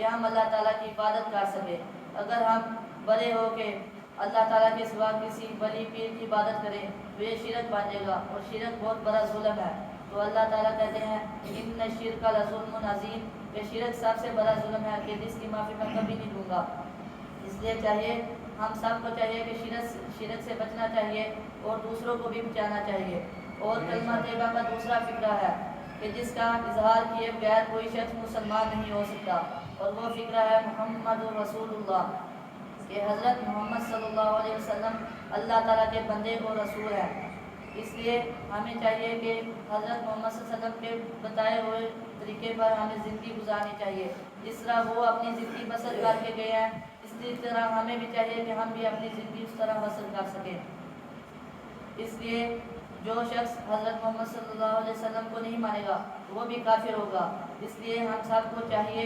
कि हम अल्लाह ताला की इबादत कर सकें। अगर हम बड़े हो के अल्लाह ताला के सिवा किसी वली पीर की इबादत करें तो ये शिरक बन जाएगा और शिरक बहुत बड़ा जुल्म है। तो अल्लाह ताला कहते हैं इन्न शिरक लज़ुल्मुन अज़ीम, ये शिरक सबसे बड़ा जुल्म है कि जिसकी माफ़ी मैं कभी नहीं दूंगा। इसलिए चाहिए हम सबको चाहिए कि शिरक से बचना चाहिए और दूसरों को भी बचाना चाहिए। और कलमा तैयबा का दूसरा फ़िक्रा है कि जिसका इजहार किए बगैर कोई शख्स मुसलमान नहीं हो सकता, और वो फ़िक्रा है मुहम्मद रसूलुल्लाह, कि हज़रत मोहम्मद सल्लल्लाहु अलैहि वसल्लम अल्लाह ताला के बंदे और रसूल हैं। इसलिए हमें चाहिए कि हज़रत मोहम्मद सल्लल्लाहु अलैहि वसल्लम के बताए हुए तरीके पर हमें ज़िंदगी गुजारनी चाहिए। जिस तरह वो अपनी ज़िंदगी बसर करके गए हैं, इसी तरह हमें भी चाहिए कि हम भी अपनी ज़िंदगी उस तरह बसर कर सकें। इसलिए जो शख्स हज़रत मोहम्मद सल्लल्लाहु अलैहि वसल्लम को नहीं मानेगा वो भी काफिर होगा। इसलिए हम सबको चाहिए